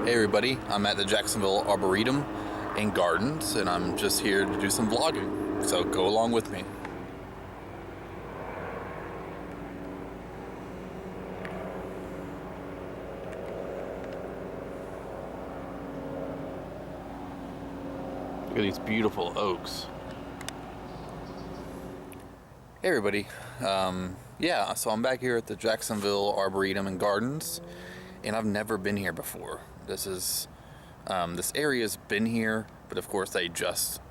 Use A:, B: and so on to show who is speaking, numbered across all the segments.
A: Hey everybody, I'm at the Jacksonville Arboretum and Gardens, and I'm just here to do some vlogging, so go along with me. Look at these beautiful oaks. Hey everybody, yeah, so I'm back here at the Jacksonville Arboretum and Gardens, and I've never been here before. This area's been here, but of course they just,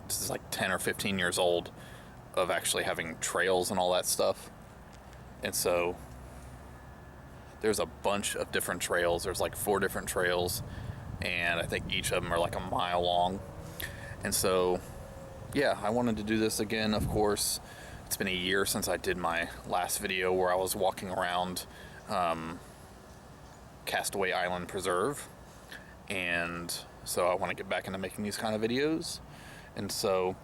A: this is like 10 or 15 years old of actually having trails and all that stuff. And so there's a bunch of different trails. There's like 4 different trails, and I think each of them are like a mile long. And so, yeah, I wanted to do this again, of course. It's been a year since I did my last video where I was walking around Chattaway Island Preserve, and so I want to get back into making these kind of videos. And so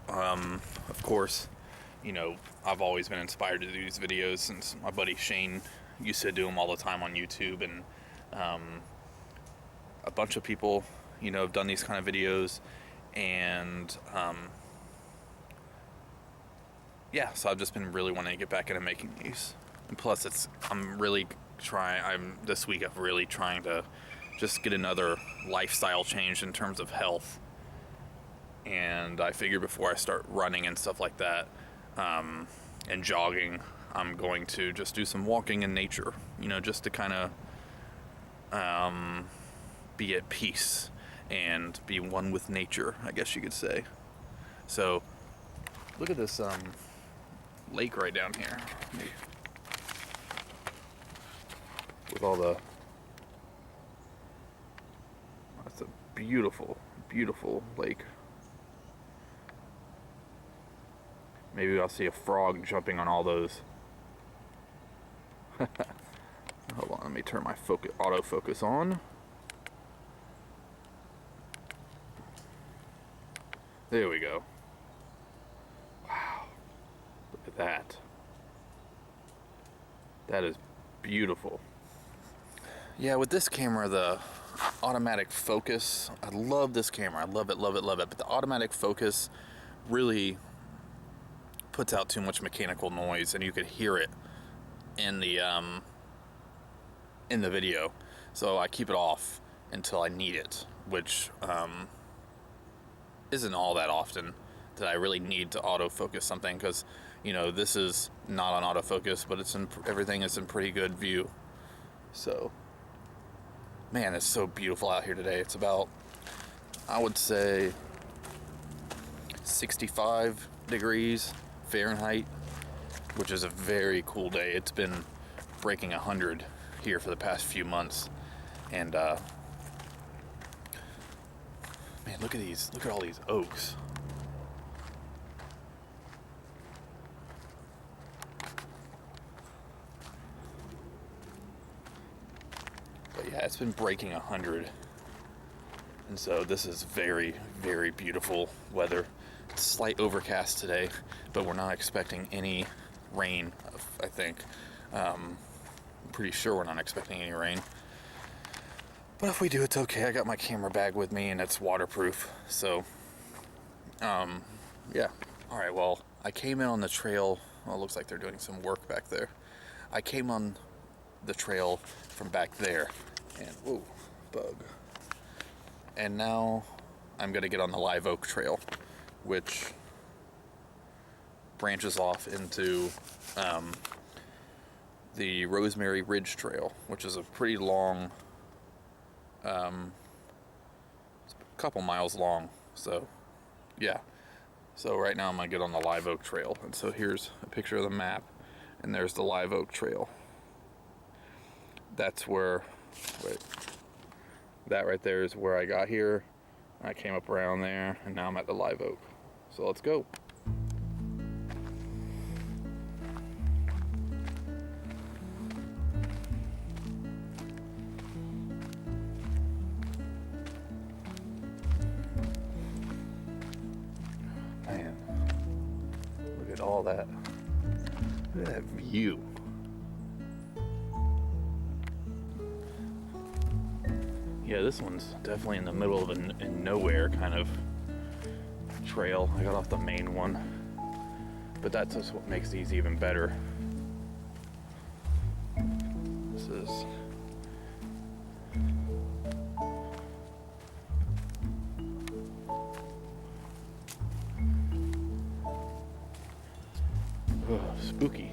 A: of course, you know, I've always been inspired to do these videos since my buddy Shane used to do them all the time on YouTube, and a bunch of people, you know, have done these kind of videos, and yeah, so I've just been really wanting to get back into making these. And plus this week I'm really trying to just get another lifestyle change in terms of health. And I figure before I start running and stuff like that, and jogging, I'm going to just do some walking in nature, you know, just to kind of be at peace and be one with nature, I guess you could say. So look at this lake right down here. With all the, it's a beautiful, beautiful lake. Maybe I'll see a frog jumping on all those. Hold on, let me turn my autofocus on. There we go. Wow, look at that. That is beautiful. Yeah, with this camera, the automatic focus, I love this camera. I love it, love it, love it. But the automatic focus really puts out too much mechanical noise, and you could hear it in the video. So I keep it off until I need it, which isn't all that often that I really need to autofocus something, because, you know, this is not on autofocus, but everything is in pretty good view. So, man, it's so beautiful out here today. It's about, I would say, 65 degrees Fahrenheit, which is a very cool day. It's been breaking 100 here for the past few months. And, man, look at all these oaks. But yeah, it's been breaking 100, and so this is very, very beautiful weather. It's slight overcast today, but we're not expecting any rain, I think. I'm pretty sure we're not expecting any rain. But if we do, it's okay. I got my camera bag with me, and it's waterproof. So, yeah. All right, well, I came in on the trail. Well, it looks like they're doing some work back there. I came on the trail from back there, and whoa, bug. And now I'm gonna get on the live oak trail, which branches off into the Rosemary Ridge Trail, which is a pretty long, it's a couple miles long. So yeah, so right now I'm gonna get on the live oak trail. And so here's a picture of the map, and there's the live oak trail. That's where, that right there is where I got here. I came up around there, and now I'm at the live oak. So let's go. Man, look at all that. Look at that view. Yeah, this one's definitely in the middle of a nowhere kind of trail. I got off the main one, but that's just what makes these even better. This is spooky.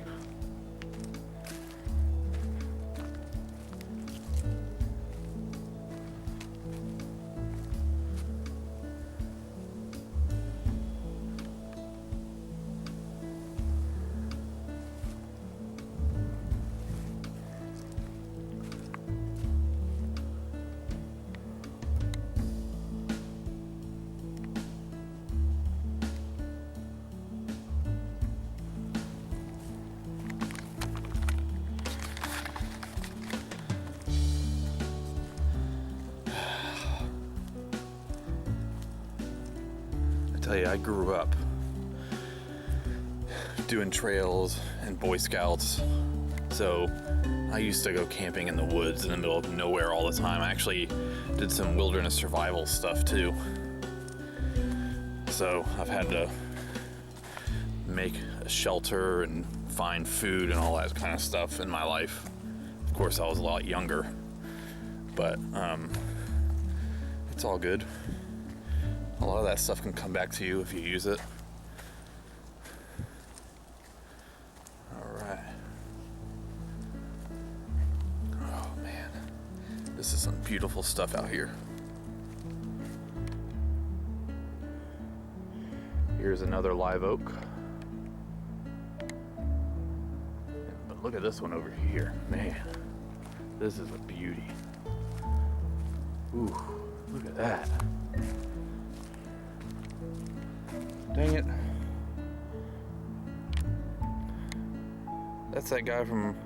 A: I tell you, I grew up doing trails and Boy Scouts, so I used to go camping in the woods in the middle of nowhere all the time. I actually did some wilderness survival stuff too, so I've had to make a shelter and find food and all that kind of stuff in my life. Of course, I was a lot younger, but it's all good. A lot of that stuff can come back to you if you use it. All right. Oh man, this is some beautiful stuff out here. Here's another live oak. But look at this one over here. Man, this is a beauty. Ooh, look at that. Dang it. That's that guy from...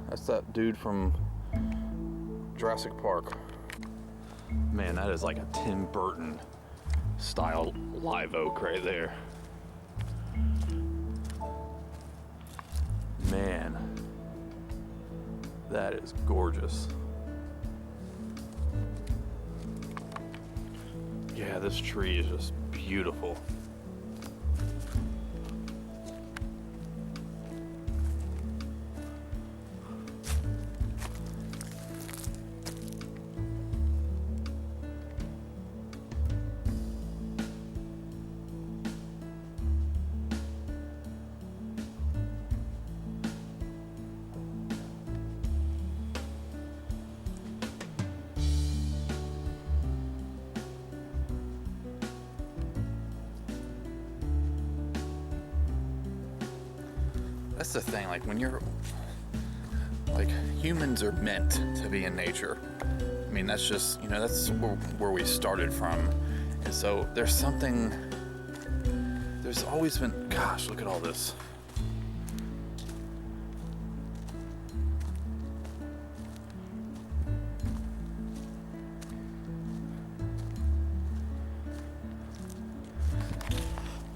A: that's that dude from Jurassic Park. Man, that is like a Tim Burton style live oak right there. Man, that is gorgeous. Yeah, this tree is just beautiful. That's the thing, like when you're, like humans are meant to be in nature. I mean, that's just, you know, that's where we started from. And so there's something, there's always been, gosh, look at all this.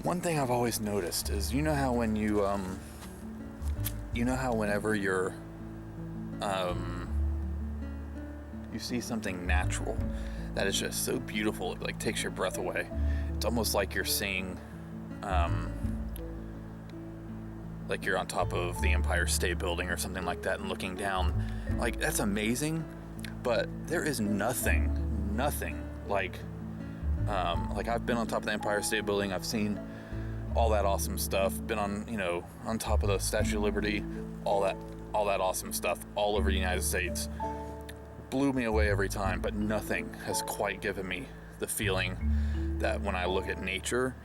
A: One thing I've always noticed is, you know how when you know how whenever you're, you see something natural that is just so beautiful, it like takes your breath away. It's almost like you're seeing, like you're on top of the Empire State Building or something like that and looking down. Like, that's amazing, but there is nothing like I've been on top of the Empire State Building, I've seen all that awesome stuff, been on, you know, on top of the Statue of Liberty, all that awesome stuff all over the United States. Blew me away every time, but nothing has quite given me the feeling that when I look at nature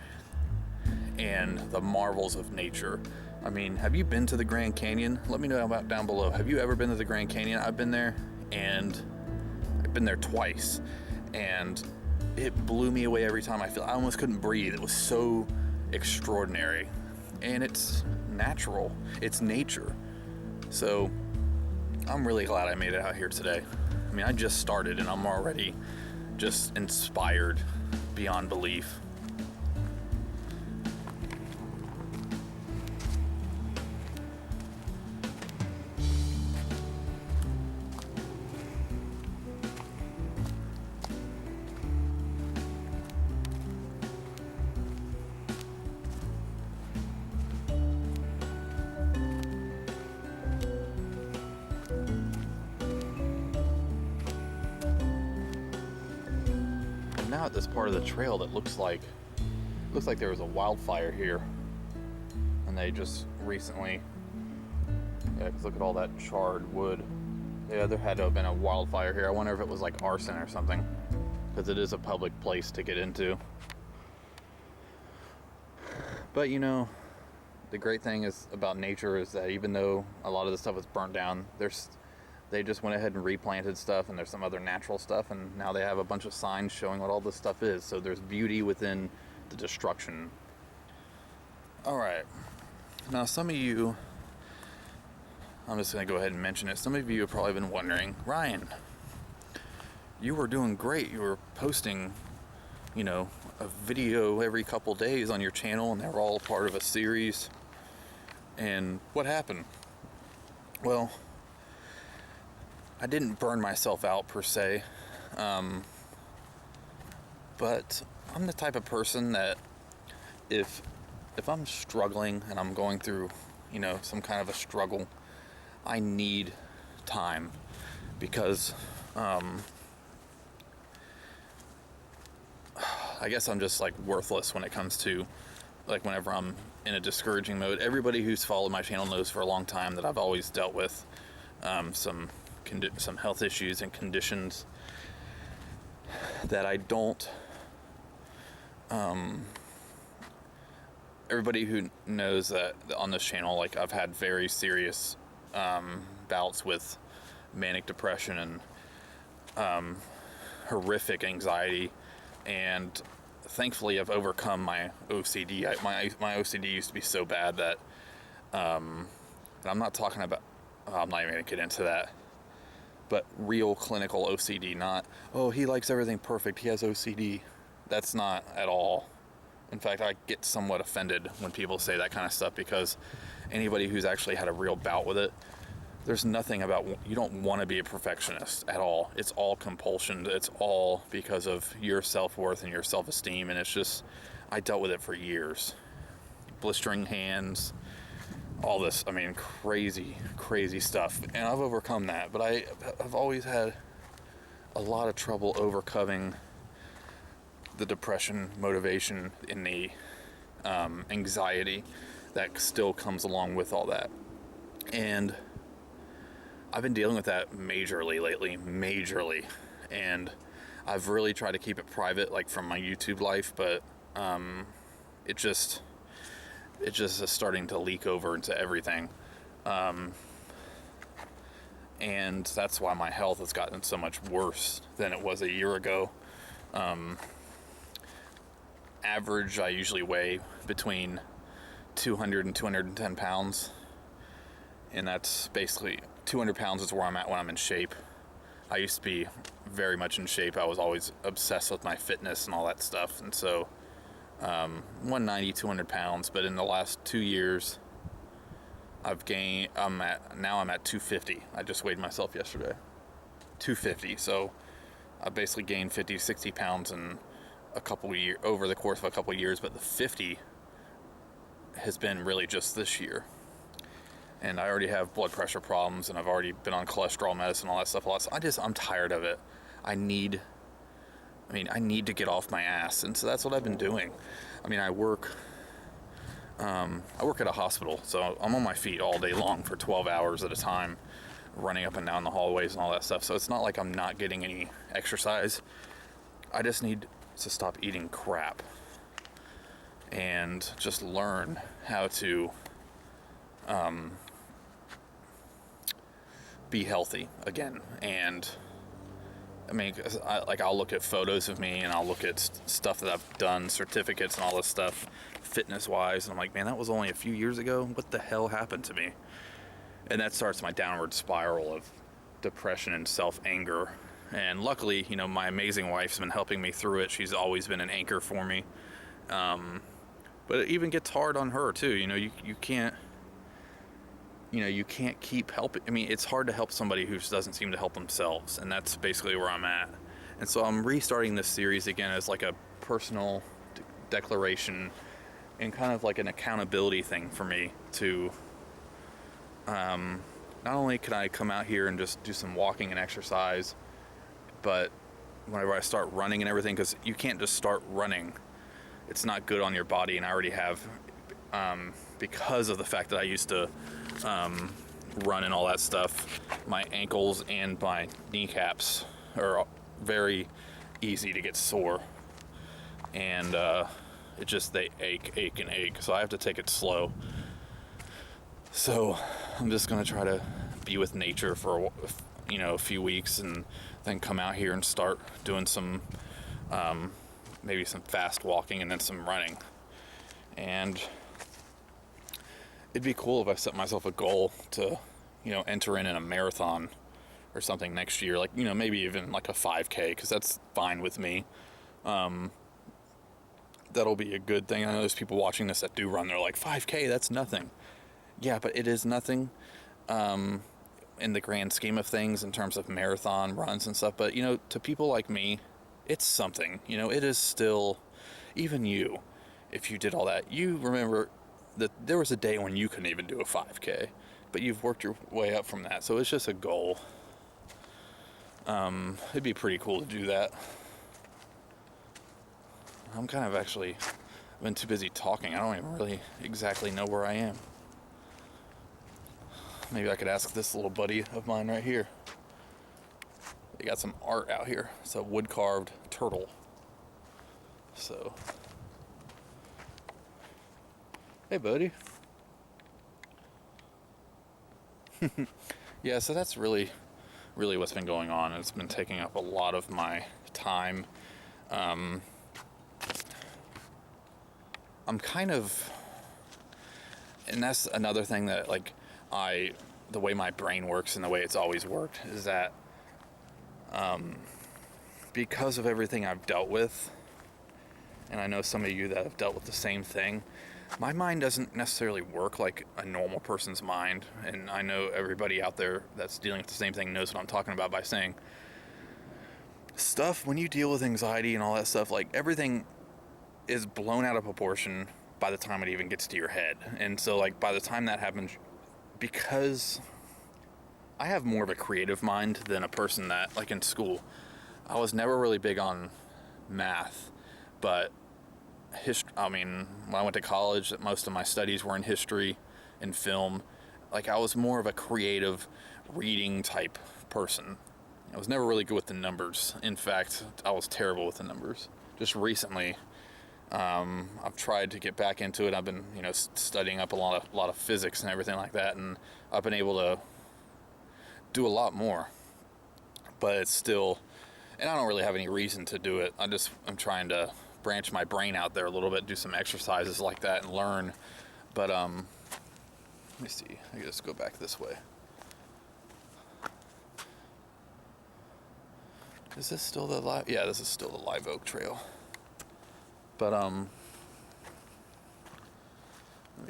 A: and the marvels of nature. I mean, have you been to the Grand Canyon? Let me know about down below. Have you ever been to the Grand Canyon? I've been there, and I've been there twice, and it blew me away every time. I almost couldn't breathe. It was so extraordinary, and it's natural, it's nature. So I'm really glad I made it out here today. I mean, I just started and I'm already just inspired beyond belief. now at this part of the trail that looks like there was a wildfire here, and they just recently, yeah, 'cause look at all that charred wood. Yeah, there had to have been a wildfire here. I wonder if it was like arson or something, because it is a public place to get into. But you know, the great thing is about nature is that even though a lot of the stuff is burnt down, they just went ahead and replanted stuff, and there's some other natural stuff, and now they have a bunch of signs showing what all this stuff is. So there's beauty within the destruction. All right, now some of you, I'm just going to go ahead and mention it. Some of you have probably been wondering, Ryan, you were doing great. You were posting, you know, a video every couple days on your channel, and they were all part of a series. And what happened? Well, I didn't burn myself out per se, but I'm the type of person that if I'm struggling and I'm going through, you know, some kind of a struggle, I need time, because I guess I'm just like worthless when it comes to, like, whenever I'm in a discouraging mode. Everybody who's followed my channel knows for a long time that I've always dealt with some health issues and conditions that I don't. Everybody who knows that on this channel, like, I've had very serious bouts with manic depression and horrific anxiety, and thankfully I've overcome my OCD. My OCD used to be so bad that, and I'm not talking about, I'm not even going to get into that, but real clinical OCD, not, oh, he likes everything perfect, he has OCD. That's not at all. In fact, I get somewhat offended when people say that kind of stuff, because anybody who's actually had a real bout with it, there's nothing about, you don't want to be a perfectionist at all. It's all compulsion. It's all because of your self-worth and your self-esteem. And it's just, I dealt with it for years. Blistering hands, all this, I mean, crazy, crazy stuff. And I've overcome that. But I've always had a lot of trouble overcoming the depression, motivation, and the anxiety that still comes along with all that. And I've been dealing with that majorly lately, and I've really tried to keep it private, like, from my YouTube life, but it just is starting to leak over into everything, and that's why my health has gotten so much worse than it was a year ago. Average, I usually weigh between 200 and 210 pounds, and that's basically 200 pounds is where I'm at when I'm in shape. I used to be very much in shape. I was always obsessed with my fitness and all that stuff. And so 190, 200 pounds. But in the last 2 years, I'm at 250. I just weighed myself yesterday. 250. So I basically gained 50, 60 pounds in over the course of a couple of years. But the 50 has been really just this year. And I already have blood pressure problems, and I've already been on cholesterol medicine, all that stuff. I'm tired of it. I need to get off my ass. And so that's what I've been doing. I mean, I work at a hospital, so I'm on my feet all day long for 12 hours at a time, running up and down the hallways and all that stuff. So it's not like I'm not getting any exercise. I just need to stop eating crap and just learn how to be healthy again. And I mean, I'll look at photos of me, and I'll look at stuff that I've done, certificates and all this stuff, fitness wise, and I'm like, man, that was only a few years ago. What the hell happened to me? And that starts my downward spiral of depression and self-anger. And luckily, you know, my amazing wife's been helping me through it. She's always been an anchor for me. But it even gets hard on her too. You know, you can't keep helping. I mean, it's hard to help somebody who doesn't seem to help themselves, and that's basically where I'm at. And so I'm restarting this series again as like a personal declaration and kind of like an accountability thing for me to, not only can I come out here and just do some walking and exercise, but whenever I start running and everything, because you can't just start running. It's not good on your body, and I already have, because of the fact that I used to run and all that stuff, my ankles and my kneecaps are very easy to get sore, and they ache and ache, so I have to take it slow. So I'm just gonna try to be with nature for a few weeks, and then come out here and start doing some maybe some fast walking and then some running. And it'd be cool if I set myself a goal to enter in a marathon or something next year, like maybe even like a 5K, because that's fine with me. That'll be a good thing. I know there's people watching this that do run, they're like, 5K, that's nothing. Yeah, but it is nothing in the grand scheme of things in terms of marathon runs and stuff. But, to people like me, it's something. It is still, even you, if you did all that, you remember that there was a day when you couldn't even do a 5K, but you've worked your way up from that. So it's just a goal. It'd be pretty cool to do that. I'm kind of actually been too busy talking. I don't even really exactly know where I am. Maybe I could ask this little buddy of mine right here. They got some art out here. It's a wood carved turtle. So, hey buddy. Yeah, so that's really what's been going on. It's been taking up a lot of my time. I'm kind of, and that's another thing that the way my brain works and the way it's always worked is that because of everything I've dealt with, and I know some of you that have dealt with the same thing, my mind doesn't necessarily work like a normal person's mind. And I know everybody out there that's dealing with the same thing knows what I'm talking about by saying stuff, when you deal with anxiety and all that stuff, like everything is blown out of proportion by the time it even gets to your head. And so by the time that happens, because I have more of a creative mind than a person that, in school, I was never really big on math, but when I went to college, most of my studies were in history and film. I was more of a creative reading type person. I was never really good with the numbers. In fact, I was terrible with the numbers. Just recently, I've tried to get back into it. I've been, studying up a lot of physics and everything like that, and I've been able to do a lot more. But it's still, and I don't really have any reason to do it. I'm trying to branch my brain out there a little bit, do some exercises like that, and learn. But let me see. I can just go back this way. Is this still the live? Yeah, this is still the Live Oak Trail. But let me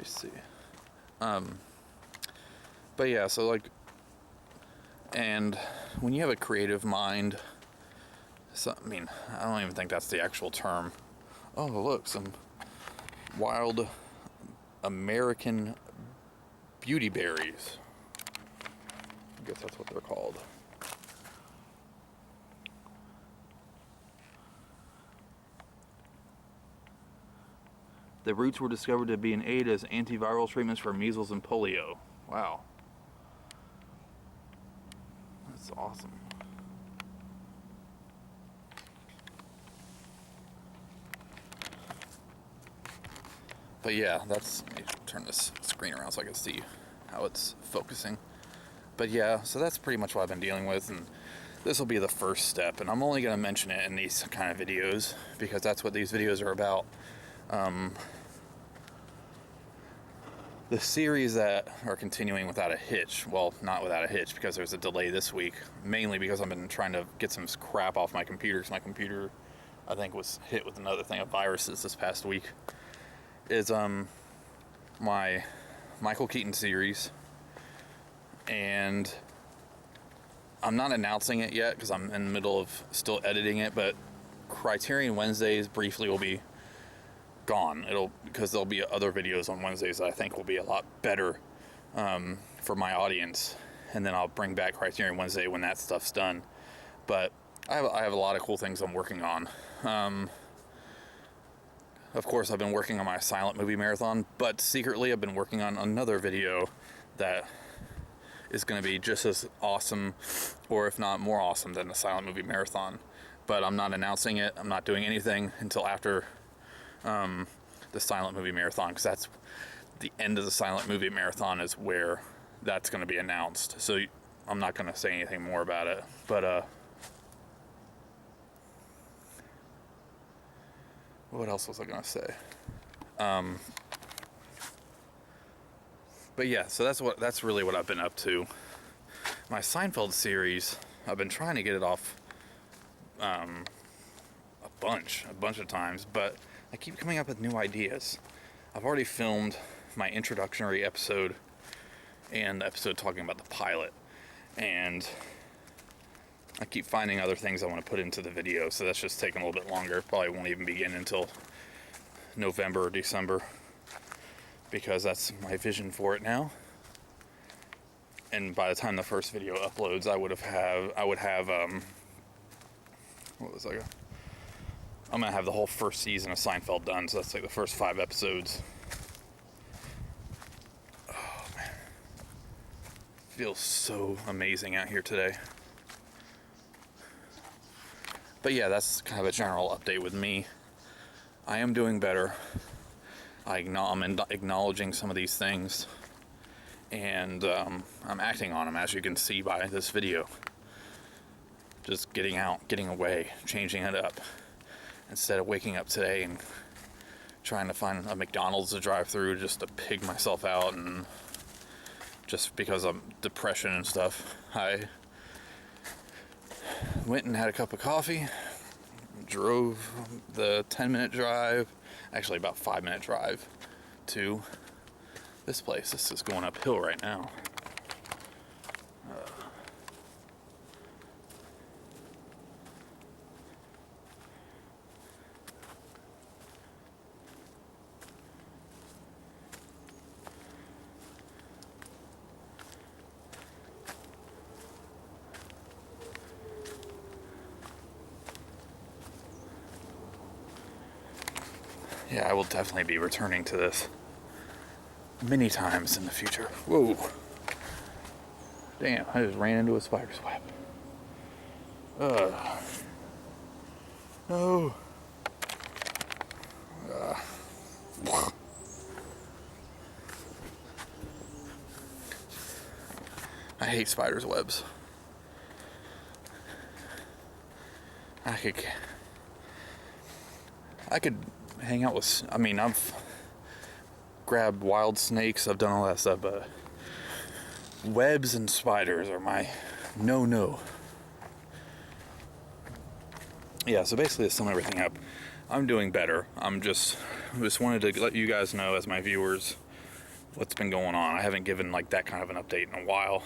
A: see. But yeah, so and when you have a creative mind, I don't even think that's the actual term. Oh, look, some wild American beauty berries. I guess that's what they're called. The roots were discovered to be an aid as antiviral treatments for measles and polio. Wow. That's awesome. But yeah, let me turn this screen around so I can see how it's focusing. But yeah, so that's pretty much what I've been dealing with, and this will be the first step, and I'm only going to mention it in these kind of videos because that's what these videos are about. The series that are continuing without a hitch, well, not without a hitch because there's a delay this week, mainly because I've been trying to get some crap off my computer, because my computer, I think, was hit with another thing of viruses this past week, is my Michael Keaton series. And I'm not announcing it yet because I'm in the middle of still editing it, but Criterion Wednesdays briefly will be gone. Because there'll be other videos on Wednesdays that I think will be a lot better for my audience, and then I'll bring back Criterion Wednesday when that stuff's done. But I have a lot of cool things I'm working on. Of course, I've been working on my silent movie marathon, but secretly I've been working on another video that is going to be just as awesome, or if not more awesome, than the silent movie marathon. But I'm not announcing it. I'm not doing anything until after the silent movie marathon, because that's the end of the silent movie marathon is where that's going to be announced. So I'm not going to say anything more about it. But what else was I going to say? But yeah, so that's really what I've been up to. My Seinfeld series, I've been trying to get it off a bunch of times, but I keep coming up with new ideas. I've already filmed my introductory episode and the episode talking about the pilot, and I keep finding other things I want to put into the video, so that's just taking a little bit longer. Probably won't even begin until November or December, because that's my vision for it now. And by the time the first video uploads, I would have I'm gonna have the whole first season of Seinfeld done, so that's like the first 5 episodes. Oh man, feels so amazing out here today. But yeah, that's kind of a general update with me. I am doing better. I'm acknowledging some of these things, and I'm acting on them, as you can see by this video. Just getting out, getting away, changing it up. Instead of waking up today and trying to find a McDonald's to drive through just to pig myself out, and just because of depression and stuff, I went and had a cup of coffee, drove the 10-minute drive, actually about 5-minute drive, to this place. This is going uphill right now. Yeah, I will definitely be returning to this many times in the future. Whoa. Damn, I just ran into a spider's web. No. I hate spiders' webs. I could hang out with, I've grabbed wild snakes, I've done all that stuff, but webs and spiders are my no. Yeah, so basically to sum everything up, I'm doing better. Just wanted to let you guys know, as my viewers, what's been going on. I haven't given like that kind of an update in a while,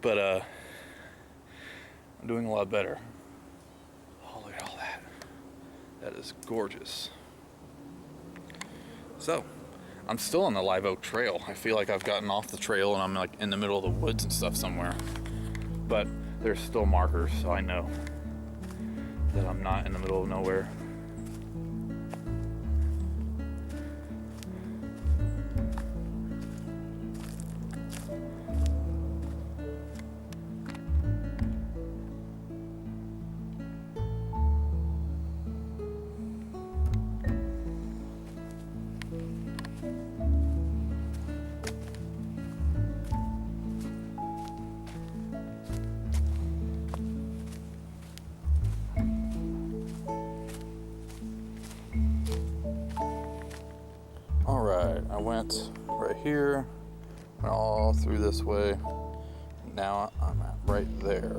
A: but I'm doing a lot better. Oh, look at all that. That is gorgeous. So, I'm still on the Live Oak Trail. I feel like I've gotten off the trail and I'm like in the middle of the woods and stuff somewhere. But there's still markers, so I know that I'm not in the middle of nowhere. Alright, I went right here, went all through this way. Now I'm right there.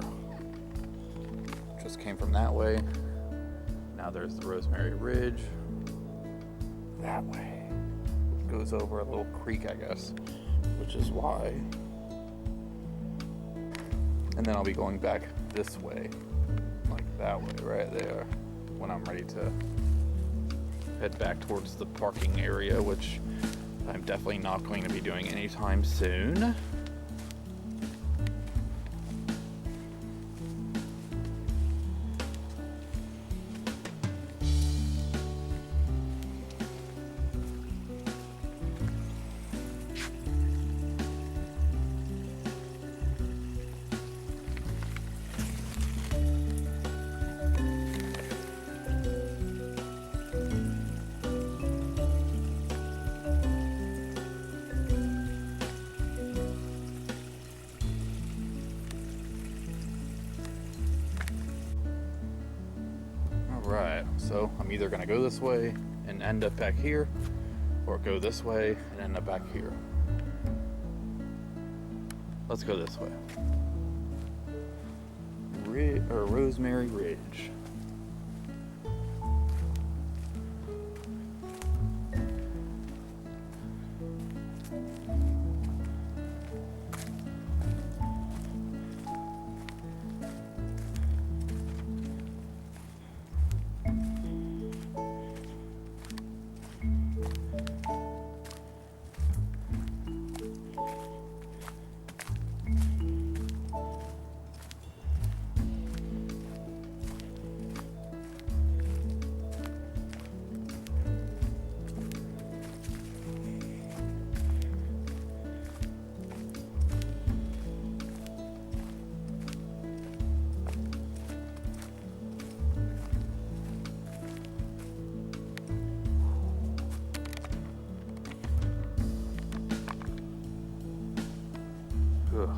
A: Just came from that way. Now there's the Rosemary Ridge. That way. It goes over a little creek, I guess, which is why. And then I'll be going back this way, like that way, right there, when I'm ready to head back towards the parking area, which I'm definitely not going to be doing anytime soon. So I'm either gonna go this way and end up back here, or go this way and end up back here. Let's go this way. Rosemary Ridge. Ugh.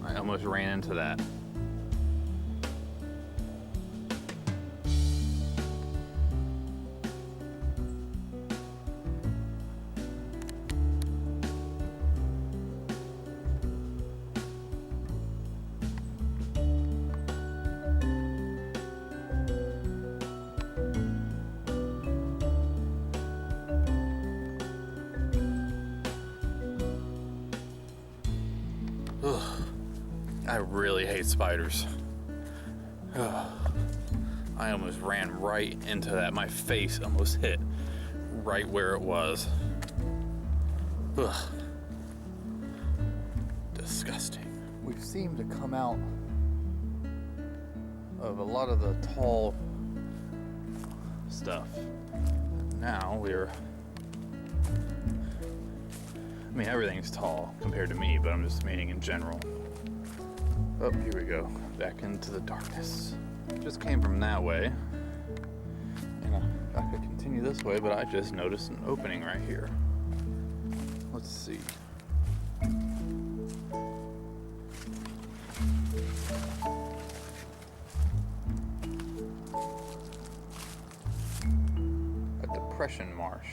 A: I almost ran into that. Ugh. I really hate spiders. Ugh. I almost ran right into that. My face almost hit right where it was. Ugh. Disgusting. We seem to come out of a lot of the tall stuff. Now I mean, everything's tall compared to me, but I'm just meaning in general. Oh, here we go. Back into the darkness. Just came from that way. And I could continue this way, but I just noticed an opening right here. Let's see. A depression marsh.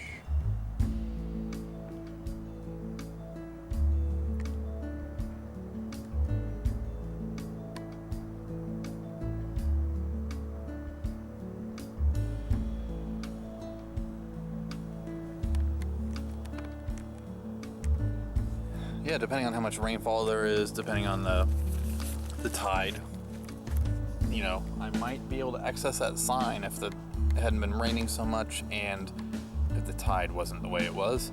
A: Yeah, depending on how much rainfall there is, depending on the tide, you know, I might be able to access that sign if it hadn't been raining so much and if the tide wasn't the way it was.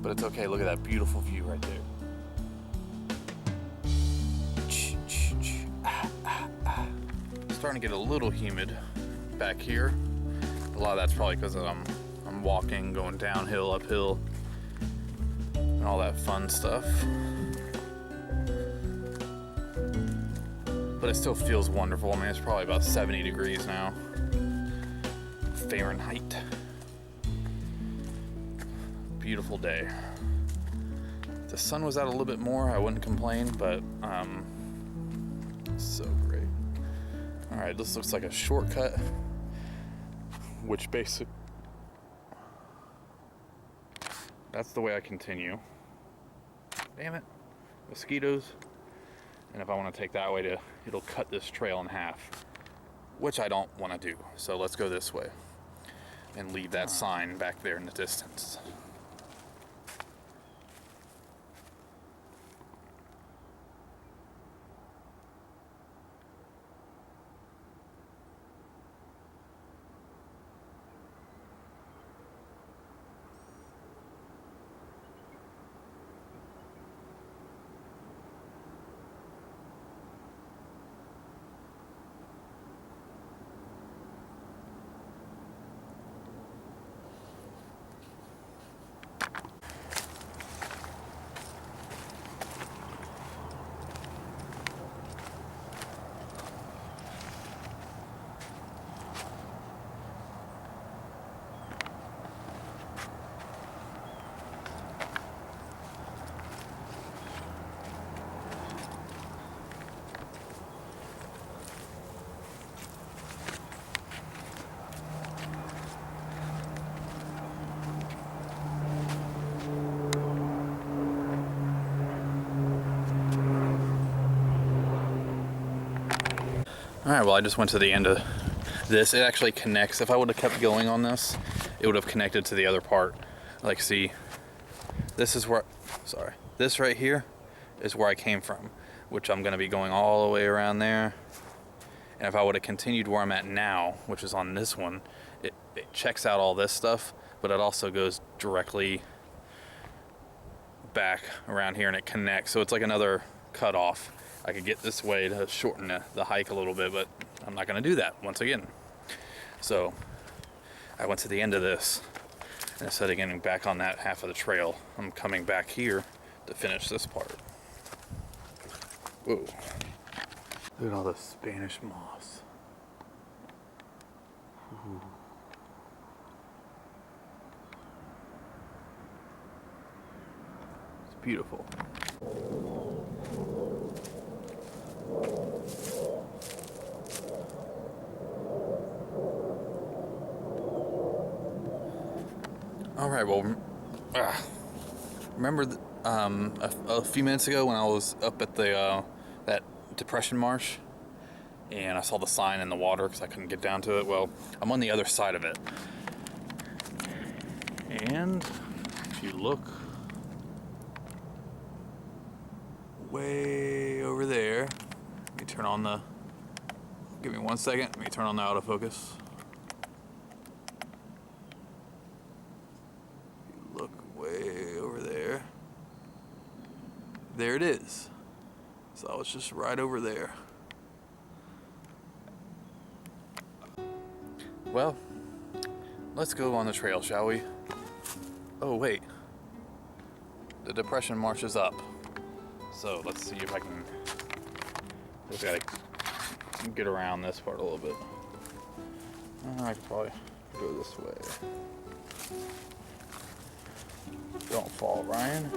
A: But it's okay, look at that beautiful view right there. It's starting to get a little humid back here. A lot of that's probably because I'm walking, going downhill, uphill, and all that fun stuff. But it still feels wonderful. I mean, it's probably about 70 degrees now. Fahrenheit. Beautiful day. If the sun was out a little bit more, I wouldn't complain, but so great. All right, this looks like a shortcut, which basically, that's the way I continue. Damn it, mosquitoes. And if I want to take that way, it'll cut this trail in half, which I don't want to do. So let's go this way and leave that sign back there in the distance. Alright, well I just went to the end of this. It actually connects. If I would have kept going on this, it would have connected to the other part. Like, see, this is where, sorry, this right here is where I came from, which I'm going to be going all the way around there. And if I would have continued where I'm at now, which is on this one, it checks out all this stuff, but it also goes directly back around here and it connects. So it's like another cutoff. I could get this way to shorten the hike a little bit, but I'm not going to do that once again. So I went to the end of this, and instead of getting back on that half of the trail, I'm coming back here to finish this part. Whoa. Look at all the Spanish moss. Ooh. It's beautiful. All right, well, remember a few minutes ago when I was up at the that depression marsh and I saw the sign in the water because I couldn't get down to it? Well, I'm on the other side of it. And if you look way over there, let me turn on the, give me 1 second, let me turn on the autofocus. Look way over there. There it is. So it's just right over there. Well, let's go on the trail, shall we? Oh wait, the depression march is up. So let's see if I can, just gotta get around this part a little bit. I could probably go this way. Don't fall, Ryan.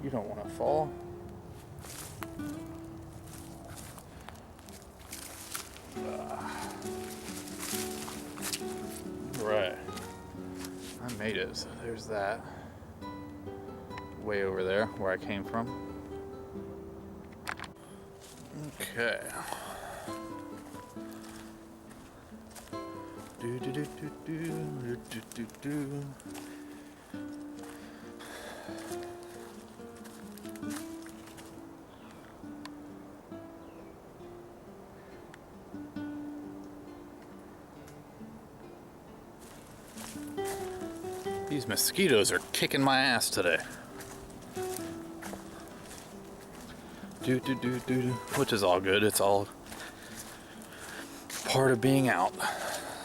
A: You don't want to fall. Right. I made it. So there's that. Way over there where I came from. Okay. Do do do do do do do do. These mosquitoes are kicking my ass today. Do do do do do, which is all good. It's all part of being out.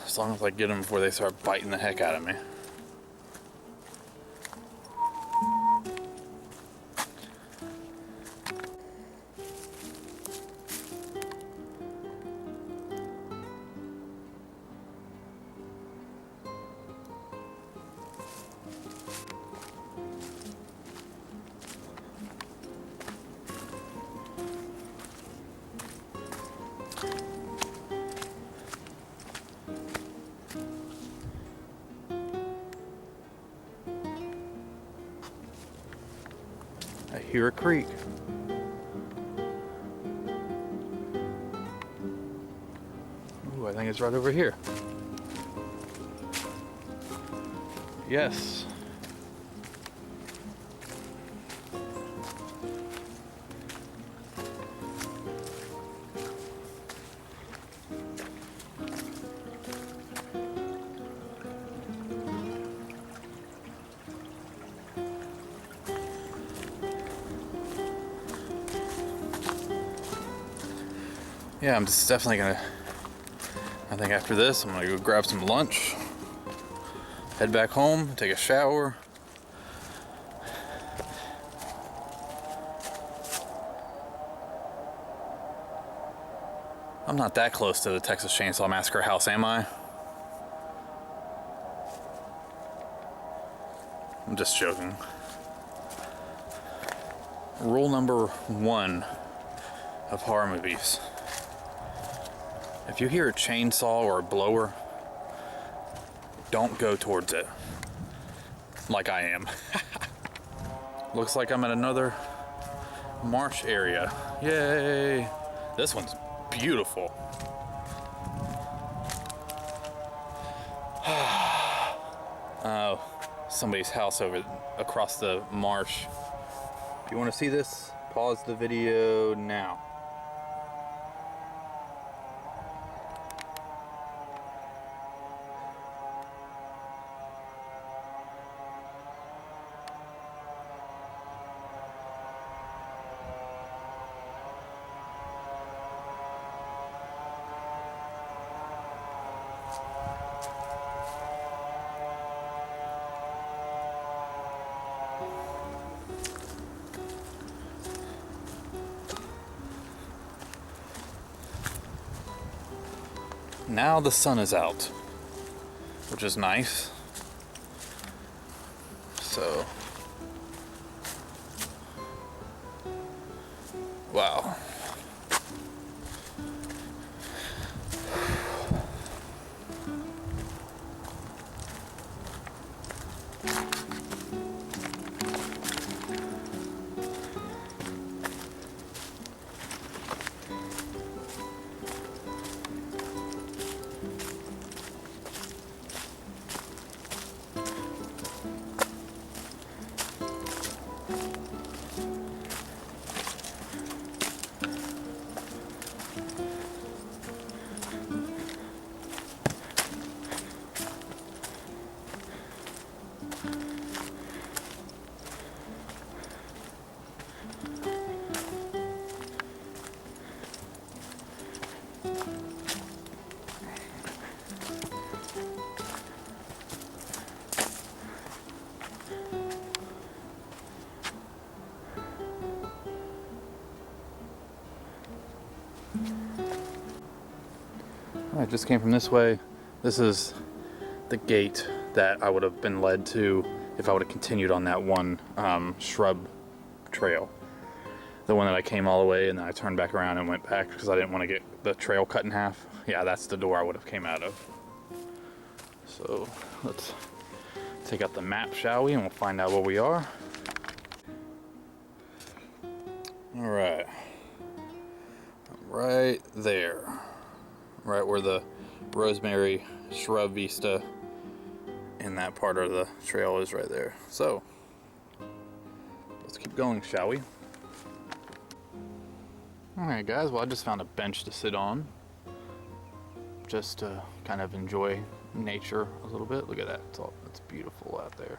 A: As long as I get them before they start biting the heck out of me. I hear a creek. Ooh, I think it's right over here. Yes. Yeah, I'm just definitely gonna, I think after this, I'm gonna go grab some lunch, head back home, take a shower. I'm not that close to the Texas Chainsaw Massacre house, am I? I'm just joking. Rule number 1 of horror movies. If you hear a chainsaw or a blower, don't go towards it. Like I am. Looks like I'm at another marsh area. Yay! This one's beautiful. somebody's house over across the marsh. If you want to see this, pause the video now. Now the sun is out, which is nice. So, wow. I just came from this way. This is the gate that I would have been led to if I would have continued on that one shrub trail. The one that I came all the way and then I turned back around and went back because I didn't want to get the trail cut in half. Yeah, that's the door I would have came out of. So let's take out the map, shall we? And we'll find out where we are. All right. Right there. Right where the rosemary shrub vista in that part of the trail is right there. So let's keep going, shall we? Alright guys, well I just found a bench to sit on just to kind of enjoy nature a little bit. Look at that, it's beautiful out there.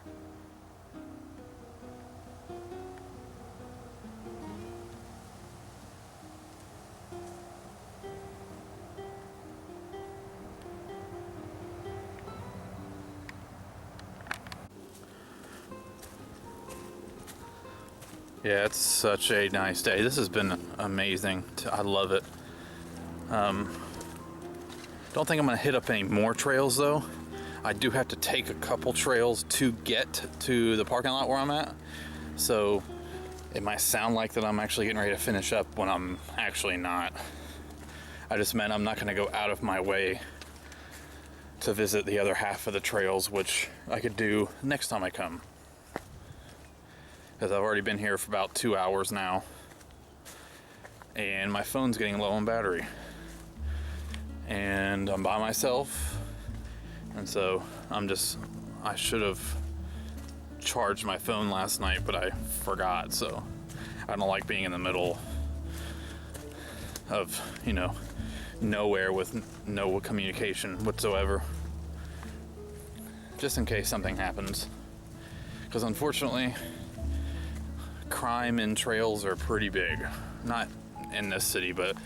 A: Yeah, it's such a nice day. This has been amazing. I love it. Don't think I'm gonna hit up any more trails though. I do have to take a couple trails to get to the parking lot where I'm at. So it might sound like that I'm actually getting ready to finish up when I'm actually not. I just meant I'm not gonna go out of my way to visit the other half of the trails, which I could do next time I come. Because I've already been here for about 2 hours now and my phone's getting low on battery and I'm by myself, and so I should have charged my phone last night, but I forgot. So I don't like being in the middle of, you know, nowhere with no communication whatsoever, just in case something happens. Because unfortunately crime in trails are pretty big. Not in this city, but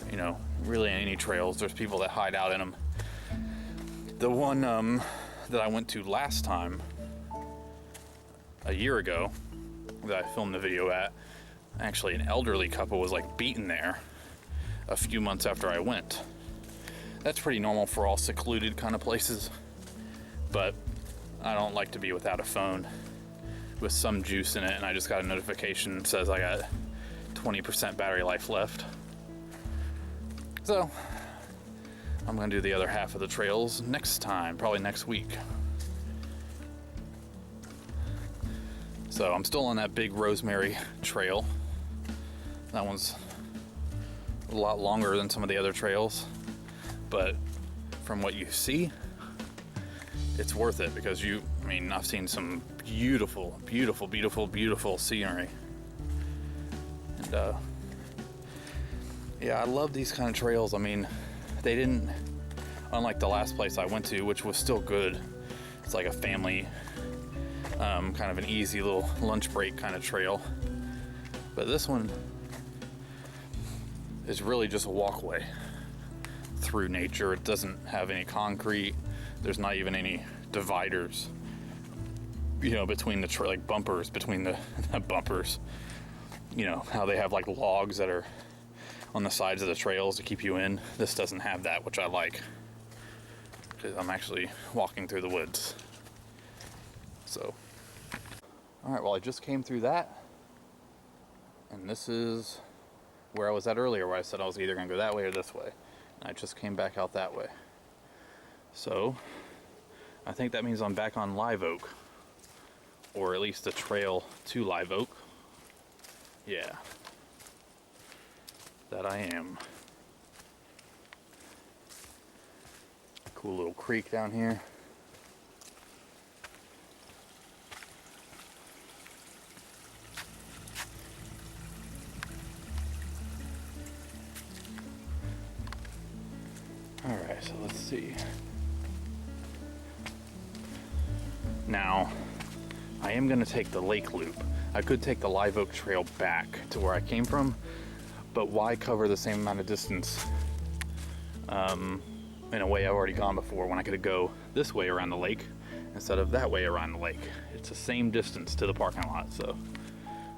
A: you know, really in any trails, there's people that hide out in them. The one that I went to last time, a year ago, that I filmed the video at, actually an elderly couple was like beaten there a few months after I went. That's pretty normal for all secluded kind of places, but I don't like to be without a phone with some juice in it, and I just got a notification that says I got 20% battery life left. So I'm gonna do the other half of the trails next time, probably next week. So I'm still on that big rosemary trail. That one's a lot longer than some of the other trails, but from what you see, it's worth it because I mean, I've seen some beautiful, beautiful, beautiful, beautiful scenery. And yeah, I love these kind of trails. I mean, they didn't, unlike the last place I went to, which was still good. It's like a family, kind of an easy little lunch break kind of trail. But this one is really just a walkway through nature. It doesn't have any concrete. There's not even any dividers, you know, between the like bumpers, between the bumpers. You know, how they have like logs that are on the sides of the trails to keep you in. This doesn't have that, which I like, because I'm actually walking through the woods. So, all right, well, I just came through that, and this is where I was at earlier, where I said I was either gonna go that way or this way. And I just came back out that way. So, I think that means I'm back on Live Oak, or at least the trail to Live Oak. Yeah, that I am. Cool little creek down here. All right, so let's see. Now, I am going to take the lake loop. I could take the Live Oak Trail back to where I came from, but why cover the same amount of distance in a way I've already gone before when I could go this way around the lake instead of that way around the lake? It's the same distance to the parking lot, so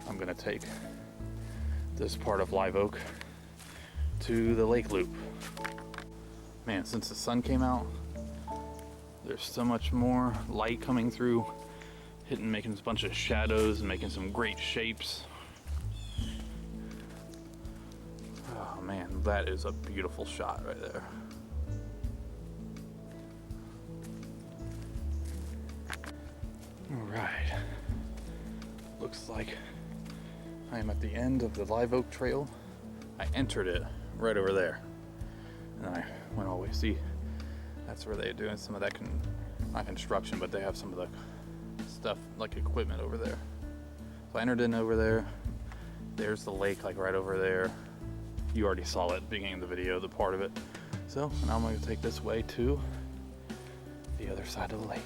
A: I'm going to take this part of Live Oak to the lake loop. Man, since the sun came out, there's so much more light coming through, making a bunch of shadows and making some great shapes. Oh man, that is a beautiful shot right there. All right, looks like I am at the end of the Live Oak Trail. I entered it right over there, and I went all the way. See, that's where they're doing some of that not construction, but they have some of the stuff like equipment over there. So I entered in over there. There's the lake, like right over there. You already saw it at the beginning of the video, the part of it. So now I'm going to take this way to the other side of the lake.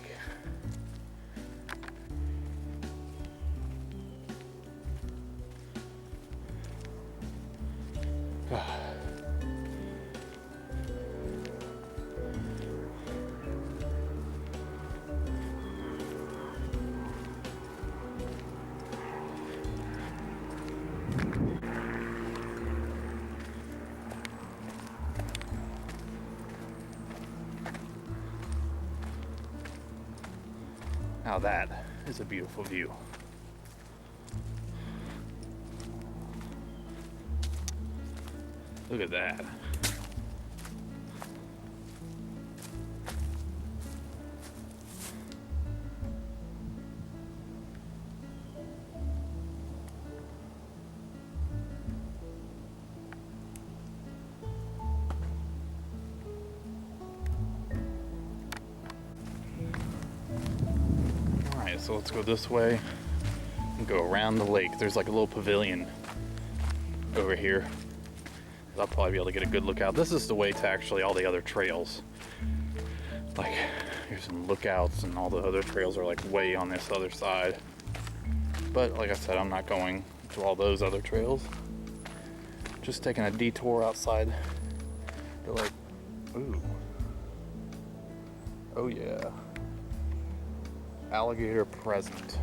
A: Now that is a beautiful view. Look at that. So let's go this way and go around the lake. There's like a little pavilion over here. I'll probably be able to get a good look out. This is the way to actually all the other trails. Like, here's some lookouts, and all the other trails are like way on this other side. But like I said, I'm not going to all those other trails. Just taking a detour outside. They're like, ooh. Oh yeah. Alligator present.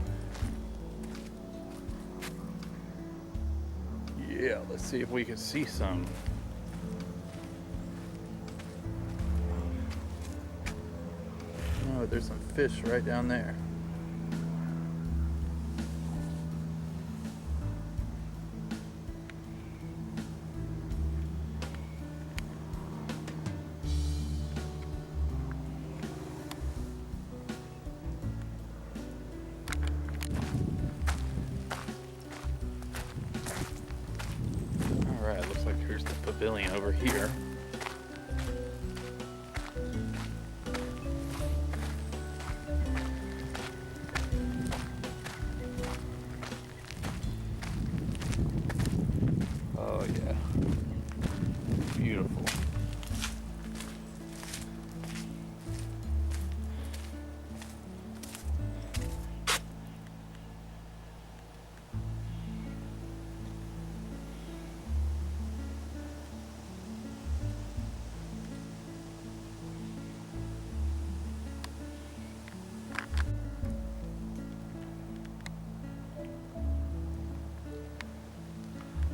A: Yeah, let's see if we can see some. Oh, there's some fish right down there. Looks like here's the pavilion over here.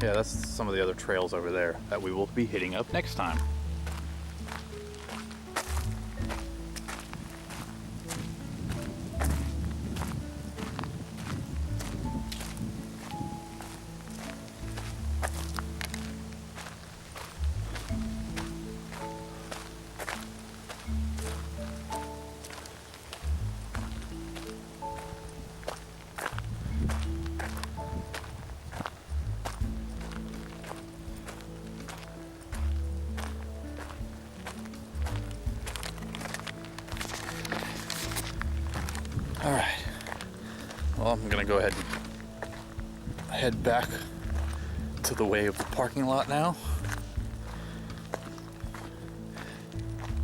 A: Yeah, that's some of the other trails over there that we will be hitting up next time. All right, well, I'm gonna go ahead and head back to the way of the parking lot now.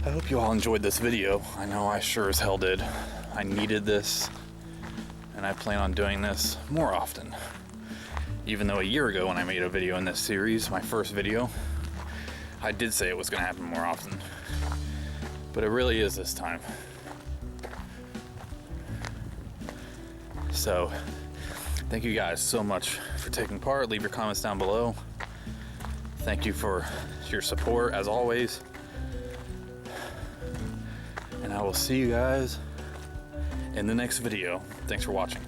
A: I hope you all enjoyed this video. I know I sure as hell did. I needed this, and I plan on doing this more often. Even though a year ago when I made a video in this series, my first video, I did say it was gonna happen more often. But it really is this time. So, thank you guys so much for taking part. Leave your comments down below. Thank you for your support, as always. And I will see you guys in the next video. Thanks for watching.